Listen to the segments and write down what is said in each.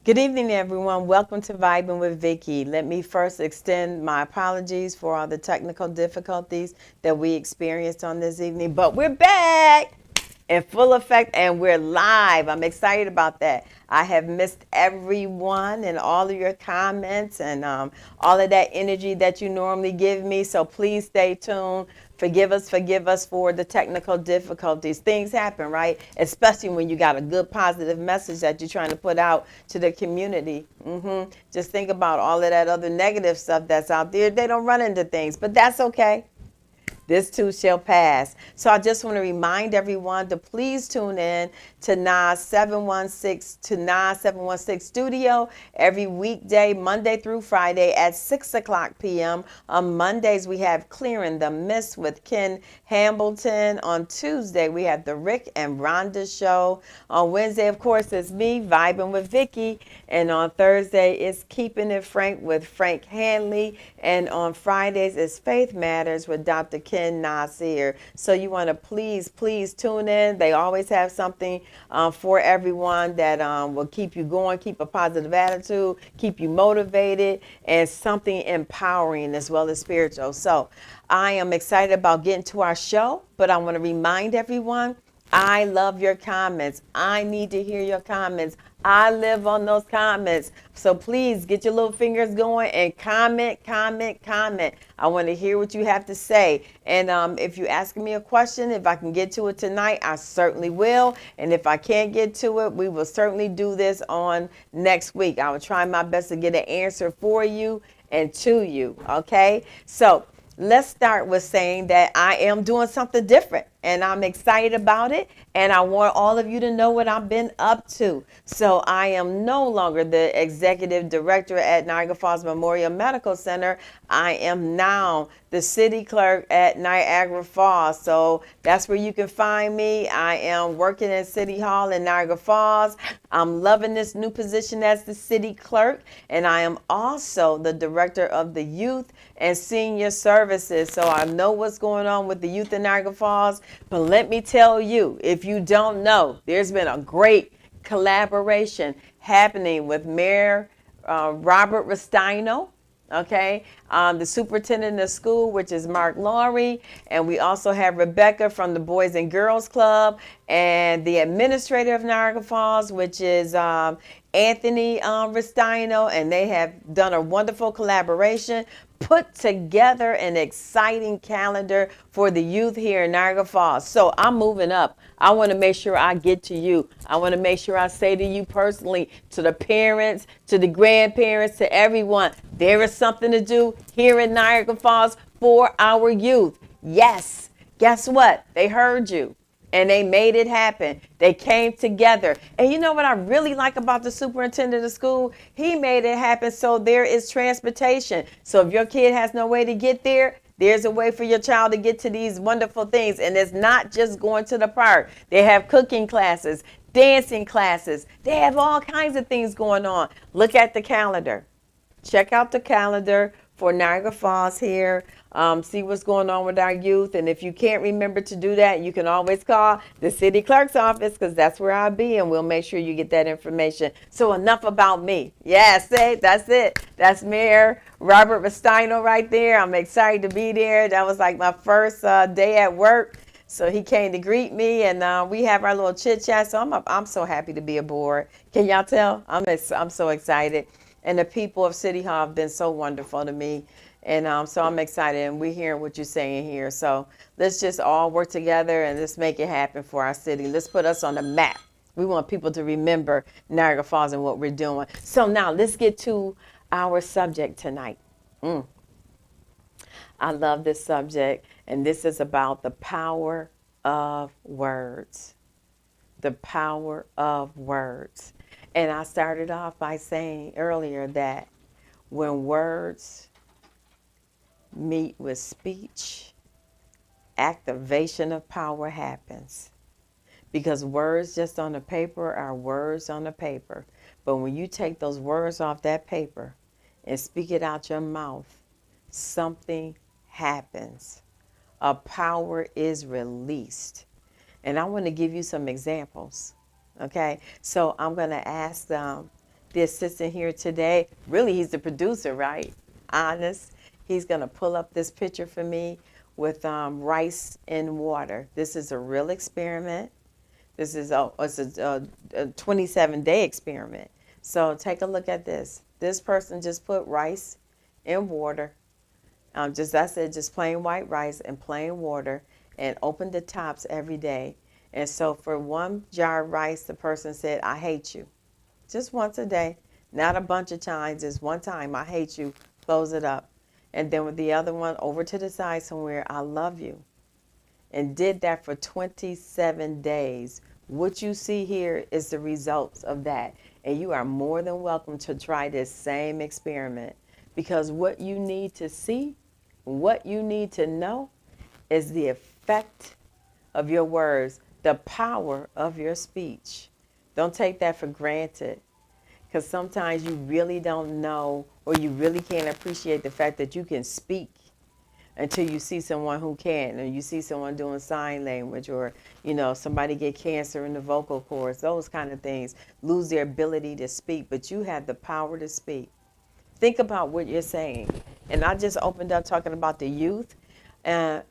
Good evening, everyone. Welcome to Vibing with Vicky. Let me first extend my apologies for all the technical difficulties that we experienced on this evening, but we're back in full effect and we're live. I'm excited about that. I have missed everyone and all of your comments and all of that energy that you normally give me. So please stay tuned. Forgive us for the technical difficulties. Things happen, right? Especially when you got a good positive message that you're trying to put out to the community. Just think about all of that other negative stuff that's out there. They don't run into things, but that's okay. This too shall pass. So I just want to remind everyone to please tune in to Nas 716 to Nas 716 Studio every weekday, Monday through Friday at 6 o'clock p.m. On Mondays, we have Clearing the Mist with Ken Hambleton. On Tuesday, we have the Rick and Rhonda Show. On Wednesday, of course, it's me, Vibing with Vicky. And on Thursday, it's Keeping It Frank with Frank Hanley. And on Fridays, it's Faith Matters with Dr. Ken Nasir. So you want to please tune in. They always have something for everyone that will keep you going, keep a positive attitude, keep you motivated, and something empowering as well as spiritual. So I am excited about getting to our show, but I want to remind everyone, I love your comments. I need to hear your comments. I live on those comments. So please get your little fingers going and comment. I want to hear what you have to say. And if you're asking me a question, if I can get to it tonight, I certainly will. And if I can't get to it, we will certainly do this on next week. I will try my best to get an answer for you and to you. Okay? So let's start with saying that I am doing something different and I'm excited about it. And I want all of you to know what I've been up to. So I am no longer the executive director at Niagara Falls Memorial Medical Center. I am now the city clerk at Niagara Falls. So that's where you can find me. I am working in City Hall in Niagara Falls. I'm loving this new position as the city clerk. And I am also the director of the youth and senior services. So I know what's going on with the youth in Niagara Falls. But let me tell you, if you don't know, there's been a great collaboration happening with Mayor Robert Restaino. Okay, the superintendent of school, which is Mark Laurie, and we also have Rebecca from the Boys and Girls Club, and the administrator of Niagara Falls, which is Anthony Restaino, and they have done a wonderful collaboration, put together an exciting calendar for the youth here in Niagara Falls. So I'm moving up. I want to make sure I get to you. I want to make sure I say to you personally, to the parents, to the grandparents, to everyone, there is something to do here in Niagara Falls for our youth. Yes. Guess what? They heard you. And they made it happen. They came together. And you know what I really like about the superintendent of school? He made it happen so there is transportation. So if your kid has no way to get there, there's a way for your child to get to these wonderful things. And it's not just going to the park. They have cooking classes, dancing classes. They have all kinds of things going on. Look at the calendar. Check out the calendar for Niagara Falls here. See what's going on with our youth. And if you can't remember to do that, you can always call the city clerk's office because that's where I'll be and we'll make sure you get that information. So enough about me. Yes, that's it. That's Mayor Robert Restaino right there. I'm excited to be there. That was like my first day at work. So he came to greet me and we have our little chit chat. So I'm so happy to be aboard. Can y'all tell? I'm so excited. And the people of City Hall have been so wonderful to me. And so I'm excited, and we're hearing what you're saying here. So let's just all work together and let's make it happen for our city. Let's put us on the map. We want people to remember Niagara Falls and what we're doing. So now let's get to our subject tonight. I love this subject, and this is about the power of words. The power of words. And I started off by saying earlier that when words meet with speech, activation of power happens. Because words just on the paper are words on the paper. But when you take those words off that paper and speak it out your mouth, something happens. A power is released. And I want to give you some examples. Okay, so I'm going to ask the assistant here today, really he's the producer, right? Honest. He's going to pull up this picture for me with rice in water. This is a real experiment. This is a 27-day experiment. So take a look at this. This person just put rice in water. Just plain white rice and plain water, and opened the tops every day. And so for one jar of rice, the person said, I hate you. Just once a day, not a bunch of times, just one time, I hate you, close it up. And then with the other one, over to the side somewhere, I love you. And did that for 27 days. What you see here is the results of that. And you are more than welcome to try this same experiment, because what you need to see, what you need to know is the effect of your words, the power of your speech. Don't take that for granted, because sometimes you really don't know, or you really can't appreciate the fact that you can speak until you see someone who can, or you see someone doing sign language, or somebody get cancer in the vocal cords, those kind of things, lose their ability to speak, but you have the power to speak. Think about what you're saying. And I just opened up talking about the youth.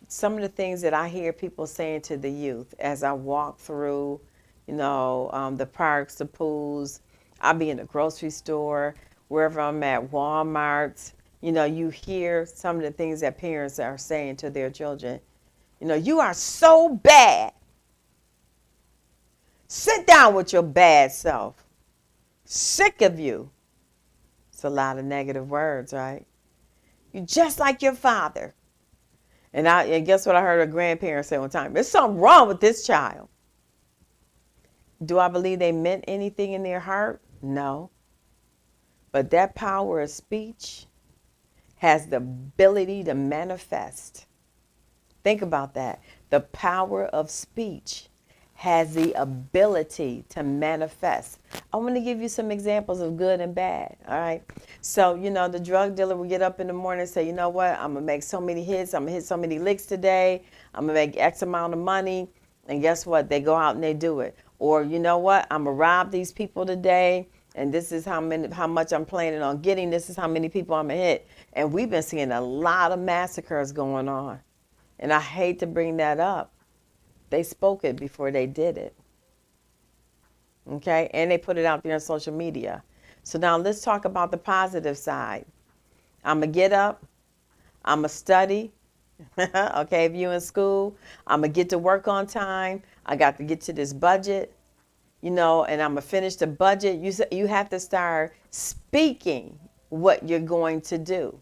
Some of the things that I hear people saying to the youth as I walk through, the parks, the pools, I'll be in the grocery store, wherever I'm at, Walmart. You hear some of the things that parents are saying to their children. You are so bad. Sit down with your bad self. Sick of you. It's a lot of negative words, right? You're just like your father. And guess what I heard a grandparent say one time? There's something wrong with this child. Do I believe they meant anything in their heart? No. But that power of speech has the ability to manifest. Think about that. The power of speech has the ability to manifest. I want to give you some examples of good and bad, all right? So, the drug dealer will get up in the morning and say, you know what, I'm going to make so many hits, I'm going to hit so many licks today, I'm going to make X amount of money, and guess what? They go out and they do it. Or, you know what, I'm going to rob these people today, and this is how much I'm planning on getting, this is how many people I'm going to hit. And we've been seeing a lot of massacres going on. And I hate to bring that up. They spoke it before they did it. Okay? And they put it out there on social media. So now let's talk about the positive side. I'm going to get up. I'm going to study. Okay, if you're in school, I'm going to get to work on time. I got to get to this budget, and I'm going to finish the budget. You have to start speaking what you're going to do.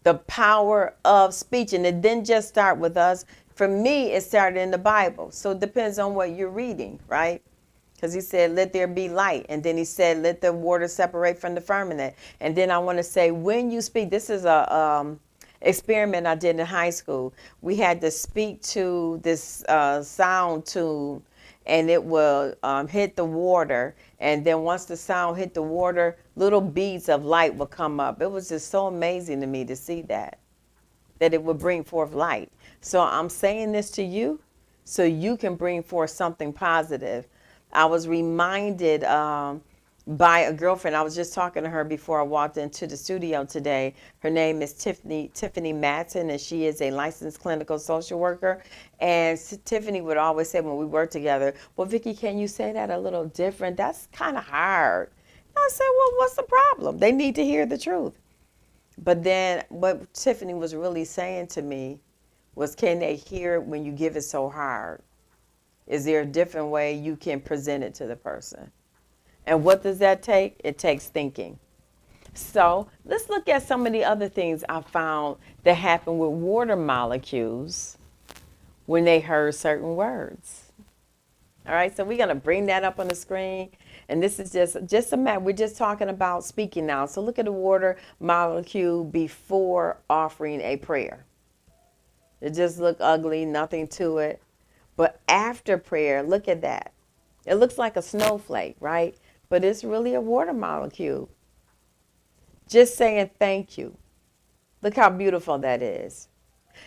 The power of speech. And it didn't just start with us. For me, it started in the Bible. So it depends on what you're reading, right? Because he said, let there be light. And then he said, let the water separate from the firmament. And then I want to say, when you speak, this is a experiment I did in high school. We had to speak to this sound tune, and it will hit the water. And then once the sound hit the water, little beads of light will come up. It was just so amazing to me to see that it would bring forth light. So I'm saying this to you so you can bring forth something positive. I was reminded by a girlfriend. I was just talking to her before I walked into the studio today. Her name is Tiffany Madsen, and she is a licensed clinical social worker. And Tiffany would always say when we worked together, well, Vicky, can you say that a little different? That's kind of hard. I said, well, what's the problem? They need to hear the truth. But then what Tiffany was really saying to me was, can they hear it when you give it so hard? Is there a different way you can present it to the person? And what does that take? It takes thinking. So let's look at some of the other things I found that happen with water molecules when they heard certain words. All right, so we're going to bring that up on the screen. And this is just a map. We're just talking about speaking now. So look at the water molecule before offering a prayer. It just looked ugly, nothing to it. But after prayer, look at that. It looks like a snowflake, right? But it's really a water molecule. Just saying thank you. Look how beautiful that is.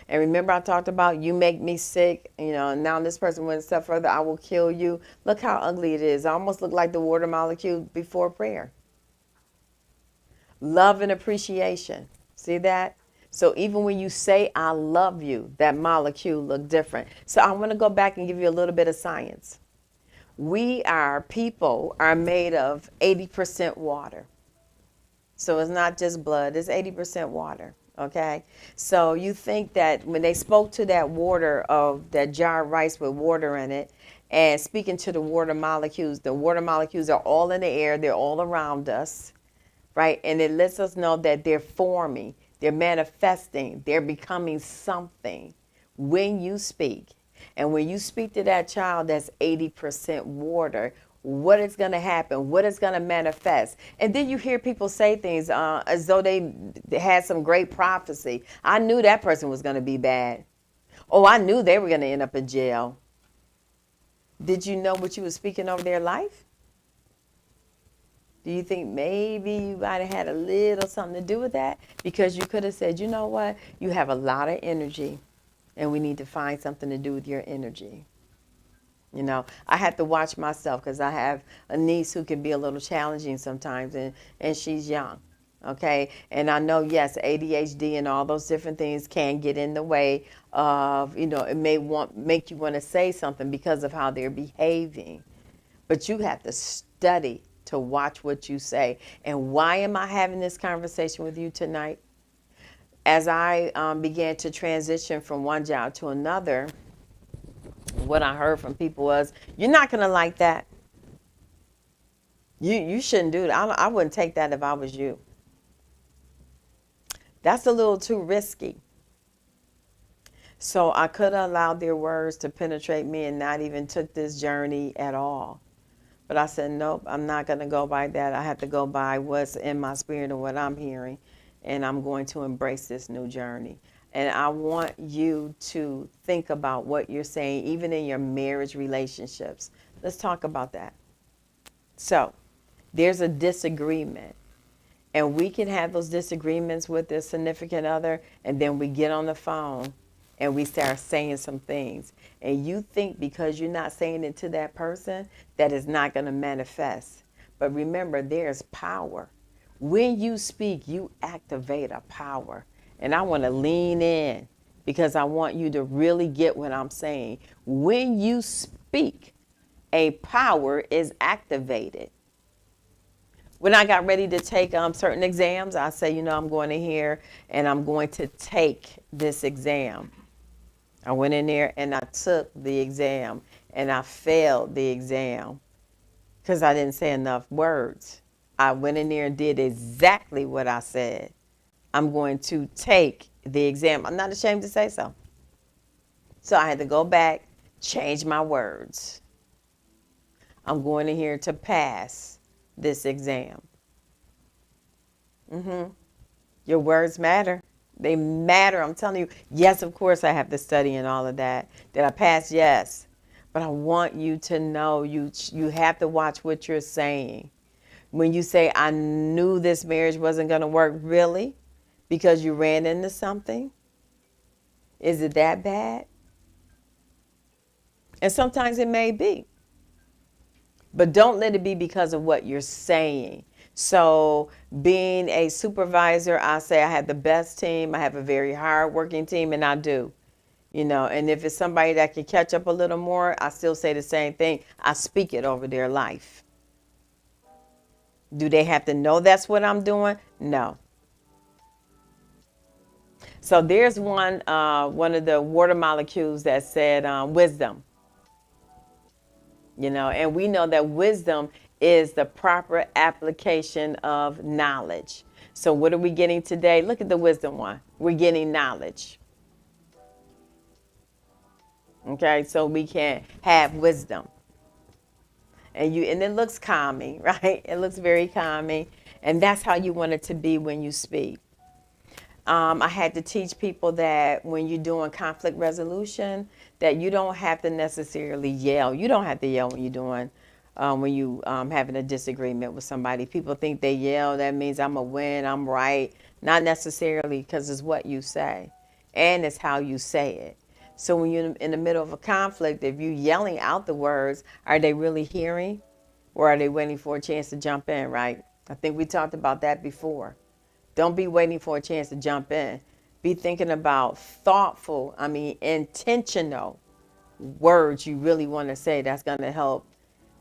And remember I talked about you make me sick, now this person went a step further, I will kill you. Look how ugly it is. It almost looked like the water molecule before prayer. Love and appreciation. See that? So even when you say I love you, that molecule look different. So I want to go back and give you a little bit of science. People are made of 80% water. So it's not just blood, it's 80% water. Okay. So you think that when they spoke to that water of that jar of rice with water in it and speaking to the water molecules are all in the air, they're all around us, right? And it lets us know that they're forming, they're manifesting, they're becoming something when you speak. And when you speak to that child that's 80% water, what is going to happen? What is going to manifest? And then you hear people say things as though they had some great prophecy. I knew that person was going to be bad. Oh, I knew they were going to end up in jail. Did you know what you were speaking over their life? Do you think maybe you might have had a little something to do with that? Because you could have said, you know what? You have a lot of energy, and we need to find something to do with your energy. You know, I have to watch myself because I have a niece who can be a little challenging sometimes, and she's young. Okay. And I know, yes, ADHD and all those different things can get in the way of, it may make you want to say something because of how they're behaving. But you have to study to watch what you say. And why am I having this conversation with you tonight? As I began to transition from one job to another, what I heard from people was, you're not going to like that. You shouldn't do that. I wouldn't take that if I was you. That's a little too risky. So I could have allowed their words to penetrate me and not even took this journey at all. But I said, nope, I'm not going to go by that. I have to go by what's in my spirit and what I'm hearing. And I'm going to embrace this new journey. And I want you to think about what you're saying, even in your marriage relationships. Let's talk about that. So there's a disagreement. And we can have those disagreements with the significant other, and then we get on the phone and we start saying some things. And you think because you're not saying it to that person, that is not going to manifest. But remember, there's power. When you speak, you activate a power. And I want to lean in because I want you to really get what I'm saying. When you speak, a power is activated. When I got ready to take certain exams, I say, I'm going in here and I'm going to take this exam. I went in there and I took the exam and I failed the exam because I didn't say enough words. I went in there and did exactly what I said. I'm going to take the exam. I'm not ashamed to say so. So I had to go back, change my words. I'm going in here to pass this exam. Your words matter. They matter. I'm telling you. Yes, of course, I have to study and all of that. Did I pass? Yes. But I want you to know you have to watch what you're saying. When you say, I knew this marriage wasn't going to work, really? Because you ran into something? Is it that bad? And sometimes it may be. But don't let it be because of what you're saying. So being a supervisor, I say I have the best team. I have a very hard-working team, and I do. And if it's somebody that can catch up a little more, I still say the same thing. I speak it over their life. Do they have to know that's what I'm doing? No. So there's one of the water molecules that said wisdom. And we know that wisdom is the proper application of knowledge. So what are we getting today? Look at the wisdom one. We're getting knowledge. Okay, so we can have wisdom. And it looks calming, right? It looks very calming. And that's how you want it to be when you speak. I had to teach people that when you're doing conflict resolution, that you don't have to necessarily yell. You don't have to yell when you're doing, when you having a disagreement with somebody. People think they yell, that means I'm a win, I'm right. Not necessarily, because it's what you say, and it's how you say it. So when you're in the middle of a conflict, if you're yelling out the words, are they really hearing, or are they waiting for a chance to jump in, right? I think we talked about that before. Don't be waiting for a chance to jump in. Be thinking about thoughtful, intentional words you really want to say that's going to help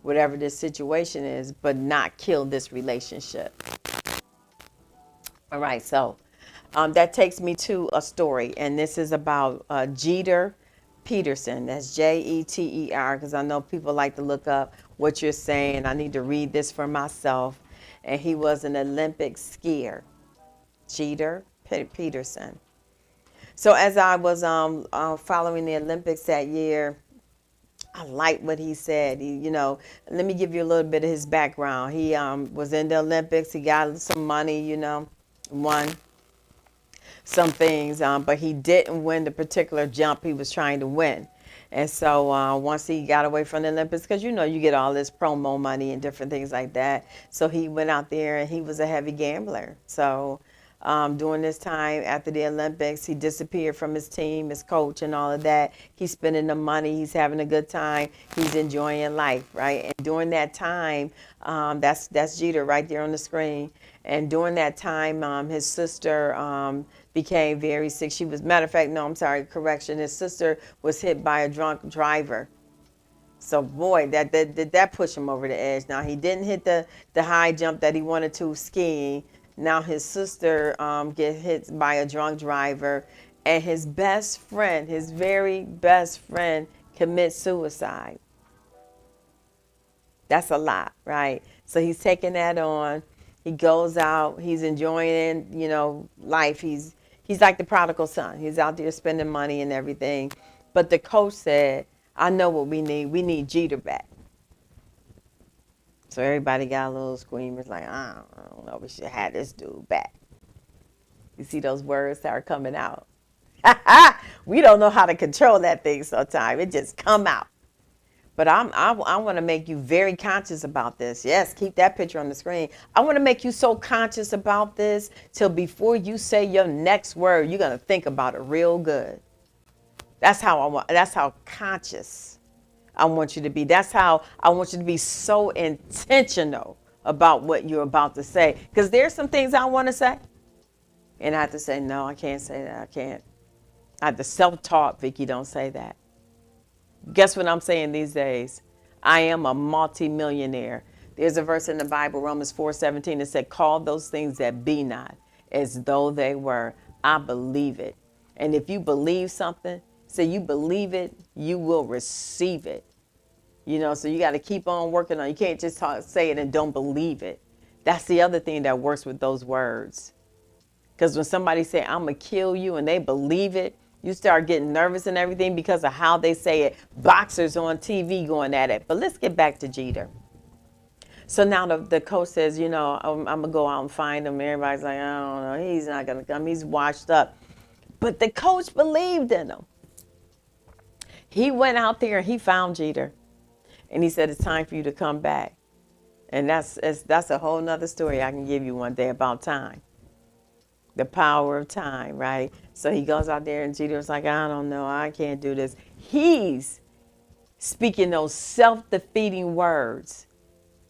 whatever this situation is, but not kill this relationship. All right, so that takes me to a story, and this is about Jeter Peterson. That's Jeter, because I know people like to look up what you're saying. I need to read this for myself. And he was an Olympic skier, Jeter Peterson. So as I was following the Olympics that year, I like what he said. Let me give you a little bit of his background. He was in the Olympics. He got some money, won some things, but he didn't win the particular jump he was trying to win. And so once he got away from the Olympics, because you get all this promo money and different things like that. So he went out there and he was a heavy gambler. So during this time after the Olympics, he disappeared from his team, his coach and all of that. He's spending the money. He's having a good time. He's enjoying life, right? And during that time, that's Jeter right there on the screen. And during that time, his sister became very sick. She was, matter of fact, no, I'm sorry, correction. His sister was hit by a drunk driver. So boy, that pushed him over the edge. Now he didn't hit the high jump that he wanted to skiing. Now his sister get hit by a drunk driver, and his best friend, his very best friend, commits suicide. That's a lot, right? So he's taking that on. He goes out. He's enjoying, life. He's like the prodigal son. He's out there spending money and everything. But the coach said, I know what we need. We need Jeter back. So everybody got a little screamers like, I don't know, we should have this dude back. You see those words that are coming out. We don't know how to control that thing sometimes. It just come out. But I want to make you very conscious about this. Yes, keep that picture on the screen. I want to make you so conscious about this till before you say your next word, you're going to think about it real good. That's how conscious I want you to be. That's how I want you to be so intentional about what you're about to say. Because there's some things I want to say. And I have to say, no, I can't say that. I can't. I have to self-talk, Vicky, don't say that. Guess what I'm saying these days? I am a multimillionaire. There's a verse in the Bible, Romans 4:17, that said, call those things that be not as though they were. I believe it. And if you believe something, say you believe it, you will receive it. So you got to keep on working on it. You can't just say it and don't believe it. That's the other thing that works with those words. Because when somebody say, I'm going to kill you, and they believe it, you start getting nervous and everything because of how they say it. Boxers on TV going at it. But let's get back to Jeter. So now the coach says, I'm going to go out and find him. Everybody's like, I don't know. He's not going to come. He's washed up. But the coach believed in him. He went out there and he found Jeter. And he said, it's time for you to come back. And that's a whole nother story I can give you one day about time. The power of time, right? So he goes out there and Jeter's like, I don't know, I can't do this. He's speaking those self-defeating words.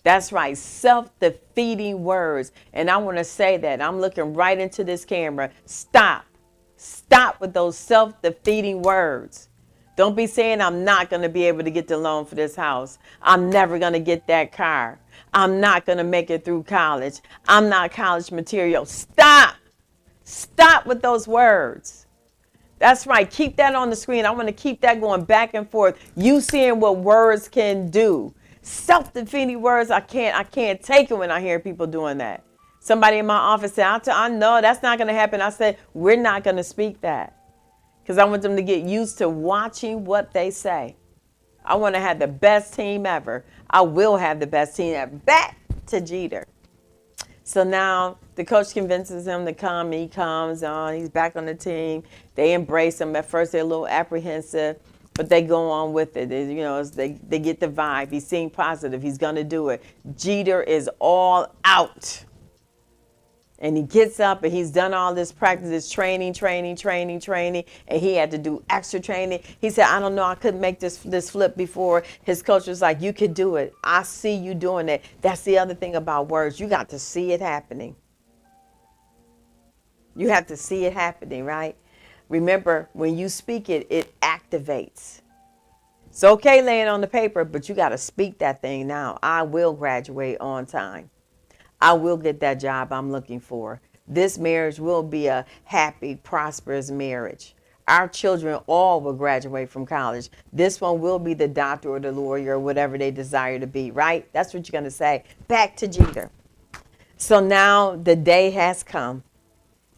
That's right, self-defeating words. And I want to say that. I'm looking right into this camera. Stop. Stop with those self-defeating words. Don't be saying I'm not going to be able to get the loan for this house. I'm never going to get that car. I'm not going to make it through college. I'm not college material. Stop. Stop with those words. That's right. Keep that on the screen. I want to keep that going back and forth. You seeing what words can do. Self-defeating words, I can't take it when I hear people doing that. Somebody in my office said, I know that's not going to happen. I said, we're not going to speak that. Because I want them to get used to watching what they say. I want to have the best team ever. I will have the best team ever. Back to Jeter. So now the coach convinces him to come. He comes on. He's back on the team. They embrace him. At first, they're a little apprehensive, but they go on with it. They get the vibe. He's seeing positive. He's going to do it. Jeter is all out. And he gets up and he's done all this practice, this training, and he had to do extra training. He said, I don't know, I couldn't make this flip before. His coach was like, you could do it. I see you doing it. That's the other thing about words. You got to see it happening. You have to see it happening, right? Remember, when you speak it, it activates. It's okay laying on the paper, but you got to speak that thing now. I will graduate on time. I will get that job I'm looking for. This marriage will be a happy, prosperous marriage. Our children all will graduate from college. This one will be the doctor or the lawyer or whatever they desire to be, right? That's what you're going to say. Back to Jeter. So now the day has come.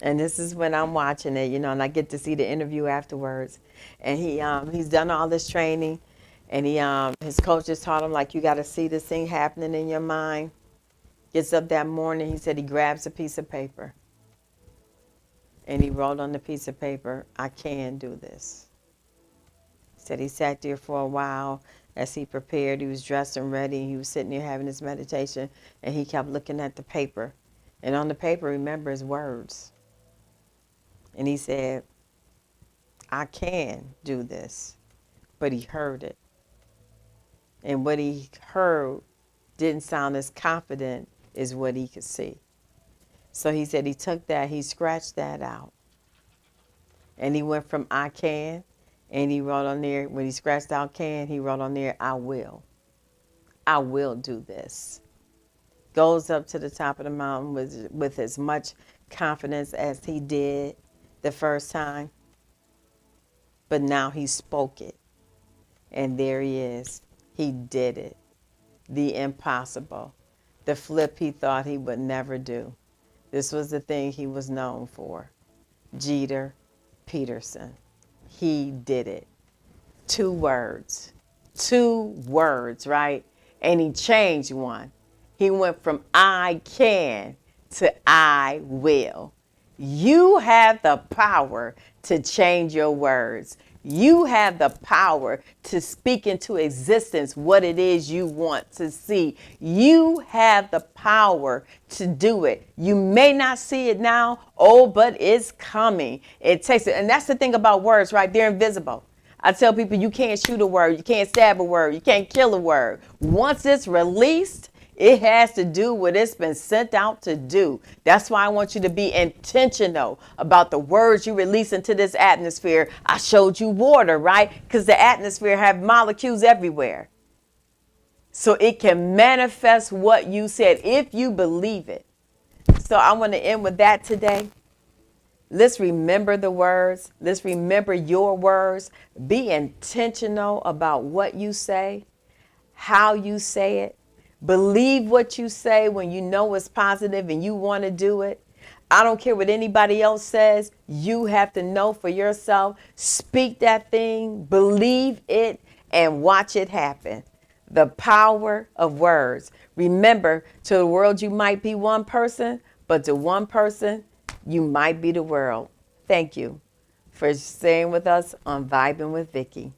And this is when I'm watching it, and I get to see the interview afterwards. And he's done all this training, and his coach just taught him, like, you got to see this thing happening in your mind. Gets up that morning, he said he grabs a piece of paper, and he wrote on the piece of paper, I can do this. He said he sat there for a while as he prepared. He was dressed and ready. He was sitting there having his meditation, and he kept looking at the paper. And on the paper, remember his words. And he said, I can do this. But he heard it. And what he heard didn't sound as confident as what he could see. So he said he took that, he scratched that out. And he went from I can, and he wrote on there, when he scratched out can, he wrote on there, I will. I will do this. Goes up to the top of the mountain with as much confidence as he did the first time, but now he spoke it, and there he is. He did it. The impossible, the flip he thought he would never do. This was the thing he was known for. Jeter Peterson. He did it. 2 words. 2 words, right? And he changed one. He went from I can to I will. You have the power to change your words. You have the power to speak into existence what it is you want to see. You have the power to do it. You may not see it now, but it's coming. It takes it. And that's the thing about words, right? They're invisible. I tell people you can't shoot a word, you can't stab a word, you can't kill a word. Once it's released, it has to do what it's been sent out to do. That's why I want you to be intentional about the words you release into this atmosphere. I showed you water, right? Because the atmosphere have molecules everywhere. So it can manifest what you said if you believe it. So I want to end with that today. Let's remember the words. Let's remember your words. Be intentional about what you say, how you say it. Believe what you say when you know it's positive and you want to do it. I don't care what anybody else says. You have to know for yourself. Speak that thing, believe it, and watch it happen. The power of words. Remember, to the world you might be one person, but to one person, you might be the world. Thank you for staying with us on Vibing with Vicky.